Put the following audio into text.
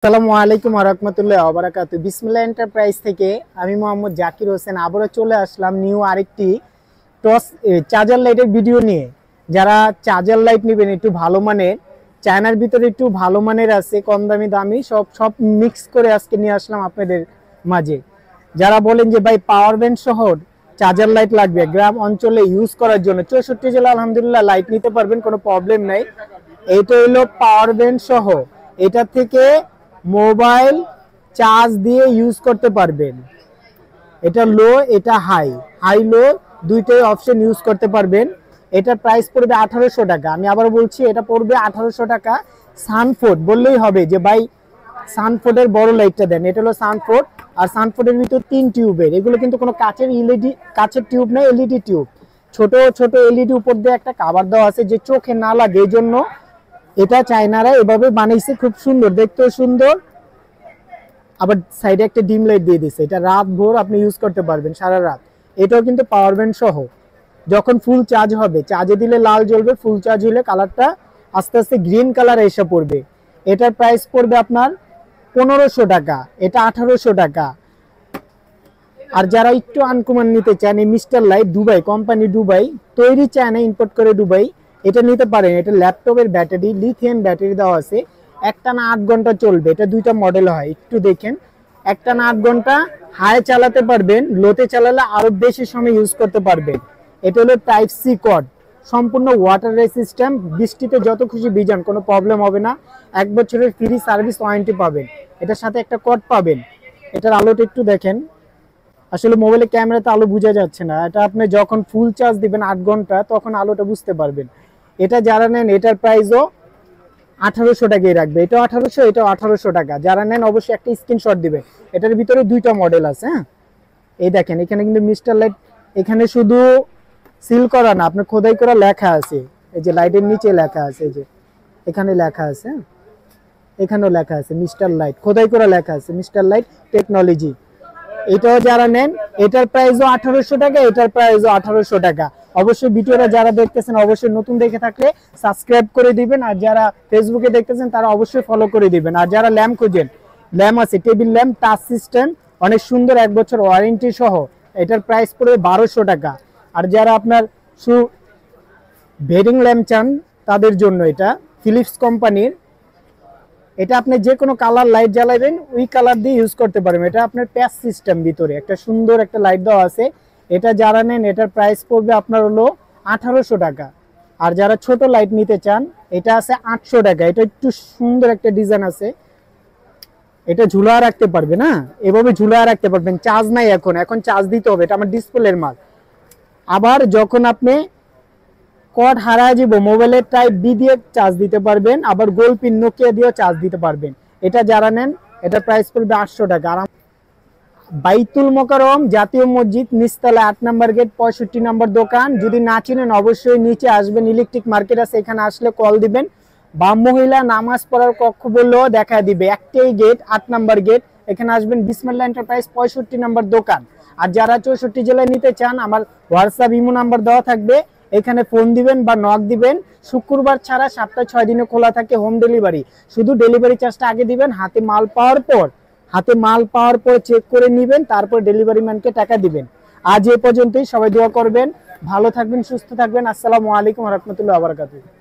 আসসালামু আলাইকুম ওয়া রাহমাতুল্লাহি ওয়া বারাকাতুহু। বিসমিল্লাহ এন্টারপ্রাইজ থেকে আমি মোহাম্মদ জাকির হোসেন আবারও চলে আসলাম নিউ আরেকটি টস চার্জার লাইটের ভিডিও নিয়ে। যারা চার্জার লাইট নেবেন একটু ভালো মানের, চায়নার ভিতরে একটু ভালো মানের আছে, কম দামি দামি সব মিক্স করে আজকে নিয়ে আসলাম আপনাদের মাঝে। যারা বলেন যে ভাই পাওয়ার ব্যাংক সহ চার্জার লাইট লাগবে গ্রাম অঞ্চলে ইউজ করার জন্য, 64 জেলা আলহামদুলিল্লাহ লাইট নিতে পারবেন, কোনো প্রবলেম নাই। এইটা হলো পাওয়ার ব্যাংক সহ, এটা থেকে মোবাইল চার্জ দিয়ে ইউজ করতে পারবেন। এটা লো, এটা হাই, লো দুইটাই অপশন ইউজ করতে পারবেন। এটার প্রাইস পড়বে 1800 টাকা। আমি আবার বলছি এটা পড়বে 1800 টাকা। সানফোর্ড বললেই হবে যে ভাই সানফোর্ডের বড় লাইটটা দেন। এটা হলো সানফোর্ড, আর সানফোর্ডের ভিতর 3 টিউবের, এগুলো কিন্তু কোনো কাচের টিউব না, এলইডি টিউব। ছোট ছোট এলইডি উপর দিয়ে একটা কভার দেওয়া আছে যে চোখে না লাগে, এই জন্য এটা চায়নারা এভাবে বানাইছে, খুব সুন্দর, দেখতেও সুন্দর। আবার সাইডে একটা ডিম লাইট দিয়ে দিছে, এটা রাত ভোর আপনি ইউজ করতে পারবেন, সারা রাত। এটাও কিন্তু পাওয়ার ব্যাংক সহ। যখন ফুল চার্জ হবে, চার্জে দিলে লাল জ্বলবে, ফুল চার্জ হলে কালারটা আস্তে আস্তে গ্রিন কালার এসে পড়বে। এটার প্রাইস পড়বে আপনার 1500 টাকা, এটা 1800 টাকা। আর যারা একটু আনকমন নিতে চান, এই mister light Dubai company, Dubai তৈরি, চায়না ইম্পোর্ট করে দুবাই, এটা নিতে পারেন। এটা ল্যাপটপের ব্যাটারি, লিথিয়াম ব্যাটারি দেওয়া আছে, একটানা 8 ঘন্টা চলবে। এটা দুইটা মডেল হয়, একটু দেখেন। একটানা 8 ঘন্টা হাই চালাতে পারবেন, লোতে চালালে আরো বেশি সময় ইউজ করতে পারবেন। এটা হলো টাইপ সি কর্ড, সম্পূর্ণ ওয়াটার রেসিস্ট্যান্ট, বৃষ্টিতে যত খুশি ভিজান কোনো প্রবলেম হবে না। 1 বছরের ফ্রি সার্ভিস ওয়ারেন্টি পাবেন। এটার সাথে একটা কর্ড পাবেন। এটার আলোটা একটু দেখেন, আসলে মোবাইলে ক্যামেরাতে আলো বোঝা যাচ্ছে না। এটা আপনি যখন ফুল চার্জ দিবেন 8 ঘন্টা, তখন আলোটা বুঝতে পারবেন। এটা যারা নেন এটার প্রাইসও 1800 টাকাই রাখবে। এটাও 1800, এটাও 1800 টাকা। যারা নেন অবশ্যই একটা স্ক্রিনশট দিবে। এটার ভিতরে দুইটা মডেল আছে। হ্যাঁ, এই দেখেন এখানে কিন্তু মিস্টার লাইট, এখানে শুধু সিল করা না, আপনার খোদাই করা লেখা আছে। এই যে লাইটের নিচে লেখা আছে, এই যে এখানে লেখা আছে, এখানেও লেখা আছে মিস্টার লাইট, খোদাই করা লেখা আছে মিস্টার লাইট টেকনোলজি। এটাও যারা নেন এটার প্রাইসও 1800 টাকা, এটার প্রাইসও 1800 টাকা। অবশ্যই ভিডিওটা যারা দেখতেছেন অবশ্যই নতুন দেখে থাকলে সাবস্ক্রাইব করে দিবেন, আর যারা ফেসবুকে দেখতেছেন তারা অবশ্যই ফলো করে দিবেন। আর যারা ল্যাম্প খুঁজেন, ল্যাম্প আছে, টেবিল ল্যাম্প, টাচ সিস্টেম, অনেক সুন্দর, 1 বছর ওয়ারেন্টি সহ। এটার প্রাইস পড়বে 1200 টাকা। আর যারা আপনার বেডিং ল্যাম্প চান তাদের জন্য এটা ফিলিপস কোম্পানির, এটা আপনি যে কোনো কালার লাইট জ্বালাবেন ওই কালার দিয়ে ইউজ করতে পারবেন। এটা আপনার প্যাচ সিস্টেম, ভিতরে একটা সুন্দর একটা লাইট দেওয়া আছে। এটা যারা নেন এটার প্রাইস পড়বে আপনার হলো 1800 টাকা। আর যারা ছোট লাইট নিতে চান এটা আছে 800 টাকা। এটা একটু সুন্দর একটা ডিজাইন আছে, এটা ঝুলা রাখতে পারবে না, এভাবে ঝুলা রাখতে পারবেন। চার্জ নাই, এখন চার্জ দিতে হবে, এটা আমার ডিসপ্লের মাল। আবার যখন আপনি কর্ড হারায় যাব, মোবাইলের টাইপ বি দিয়ে চার্জ দিতে পারবেন, আবার গোল পিন নোকিয়া দিয়েও চার্জ দিতে পারবেন। এটা যারা নেন এটা প্রাইস পড়বে 800 টাকা। আর বাইতুল মোকাররম জাতীয় মসজিদ, নিচতলা 8 নম্বর গেট, 65 নম্বর দোকান। যদি না চিনেন অবশ্যই নিচে আসবেন, ইলেকট্রিক মার্কেট আছে, এখানে আসলে কল দিবেন। বা মহিলা নামাজ পড়ার কক্ষ বললেও দেখা দিবে, একটাই গেট, 8 নম্বর গেট, এখানে আসবেন। বিসমিল্লাহ এন্টারপ্রাইজ, 65 নম্বর দোকান। আর যারা 64 জেলায় নিতে চান আমার হোয়াটসঅ্যাপ ইমো নাম্বার দেওয়া থাকবে, এখানে ফোন দিবেন বা নক দিবেন। শুক্রবার ছাড়া সপ্তাহে 6 দিনে খোলা থাকে, হোম ডেলিভারি। শুধু ডেলিভারি চার্জটা আগে দিবেন, হাতে মাল পাওয়ার পর চেক করে নেবেন, তারপর ডেলিভারি ম্যানকে টাকা দিবেন। আজ এ পর্যন্তই, সবাই দোয়া করবেন, ভালো থাকবেন, সুস্থ থাকবেন। আসসালামু আলাইকুম ওয়া রাহমাতুল্লাহি ওয়া বারাকাতুহু।